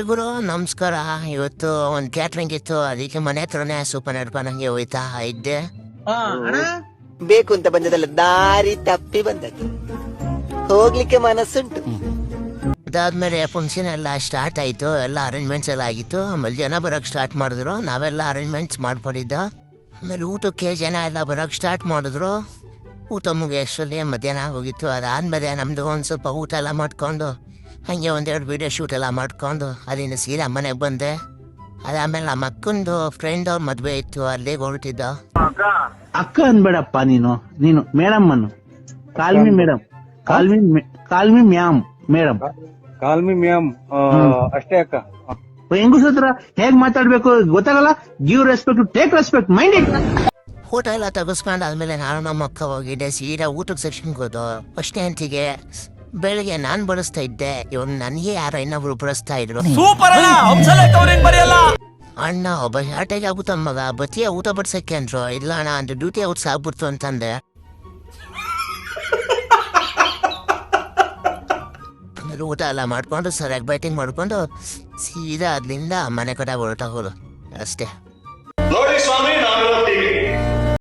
ಗುರು ನಮಸ್ಕಾರ. ಇವತ್ತು ಒಂದು ಕ್ಯಾಟ್ರಿಂಗ್ ಇತ್ತು, ಅದಕ್ಕೆ ಮನೆ ಹತ್ರನೇ ಸೂಪರ್ ನಡ್ಕೊಂಡಂಗೆ ಹೋಯ್ತಾ ಇದ್ದೆ. ಬೇಕು ಅಂತ ಬಂದದಲ್ಲ, ದಾರಿ ತಪ್ಪಿ ಬಂದದ್ದು. ಹೋಗ್ಲಿಕ್ಕೆ ಮನಸ್ಸುಂಟು. ಅದಾದ್ಮೇಲೆ ಫಂಕ್ಷನ್ ಎಲ್ಲ ಸ್ಟಾರ್ಟ್ ಆಯ್ತು, ಎಲ್ಲ ಅರೇಂಜ್ಮೆಂಟ್ಸ್ ಎಲ್ಲ ಆಗಿತ್ತು. ಆಮೇಲೆ ಜನ ಬರೋಕ್ ಸ್ಟಾರ್ಟ್ ಮಾಡಿದ್ರು, ನಾವೆಲ್ಲ ಅರೇಂಜ್ಮೆಂಟ್ಸ್ ಮಾಡ್ಕೊಂಡಿದ್ದ. ಆಮೇಲೆ ಊಟಕ್ಕೆ ಜನ ಎಲ್ಲ ಬರೋಕ್ ಸ್ಟಾರ್ಟ್ ಮಾಡಿದ್ರು. ಊಟ ಮುಗಿಯೋಷ್ಟರಲ್ಲಿ ಮಧ್ಯಾಹ್ನ ಹೋಗಿತ್ತು. ಅದಾದ್ಮೇಲೆ ನಮ್ದು ಒಂದು ಸ್ವಲ್ಪ ಊಟ ಎಲ್ಲ ಮಾಡ್ಕೊಂಡು ಹಂಗೆ ಒಂದೆರಡು ವೀಡಿಯೋ ಶೂಟ್ ಎಲ್ಲ ಮಾಡ್ಕೊಂಡು ಅಲ್ಲಿಂದ ಸೀದಾ ಮನೆಗೆ ಬಂದೆ. ಅದಾದ್ಮೇಲೆ ನಮ್ಮ ಅಕ್ಕಂದು ಫ್ರೆಂಡ್ ಅವ್ರ ಮದುವೆ ಇತ್ತು, ಅಲ್ಲಿಗೆ ಹೊರಟಿದ್ದ. ಅಕ್ಕ ಅನ್ಬೇಡಪ್ಪ, ನೀನು ಮೇಡಮ್ ಅನ್ನು. Call me madam, call me ma'am madam, call me ma'am ಅಷ್ಟೇ ಅಕ್ಕ. ಹೆಂಗಸ ಹತ್ರ ಹೇಗ್ ಮಾತಾಡ್ಬೇಕು ಗೊತ್ತಾಗಲ್ಲ. Give respect, take respect, mind it. ಊಟ ಎಲ್ಲ ತೆಗೆಸ್ಕೊಂಡು ಆದ್ಮೇಲೆ ನಾನು ನಮ್ಮ ಅಕ್ಕ ಹೋಗಿದ್ದೆ ಸೀದಾ ಊಟಕ್ಕೆ ಸೆಕ್ಷನ್ಗೆ ಹೋದು. ಫಸ್ಟ್ ಅಂತಿಗೆ ಬೆಳಿಗ್ಗೆ ನಾನು ಬಡಿಸ್ತಾ ಇದ್ದೆ, ಇವಾಗ ನನಗೆ ಯಾರೋ ಇನ್ನೊಬ್ರು ಬಡಿಸ್ತಾ ಇದ್ರು. ಅಣ್ಣ ಒಬ್ಬ ಶಾರ್ಟೇಜ್ ಆಗ್ಬಿಟ್ಟ ಮಗ, ಬತ್ತಿಯ ಊಟ ಬಡ್ಸಕ್ಕೆ ಅಂದ್ರು. ಇಲ್ಲ ಅಣ್ಣ ಅಂದ್ರೆ ಡ್ಯೂಟಿ ಔಟ್ಸ್ ಆಗ್ಬಿಡ್ತು ಅಂತಂದೆ. ಊಟ ಎಲ್ಲ ಮಾಡ್ಕೊಂಡು ಸರಿಯಾಗಿ ಬ್ಯಾಟಿಂಗ್ ಮಾಡ್ಕೊಂಡು ಸೀದಾ ಅದ್ರಿಂದ ಮನೆ ಕಡೆ ಹೊರಟ ಹೋದು ಅಷ್ಟೇ. ನೋಡಿ ಸ್ವಾಮಿ, ನಾನು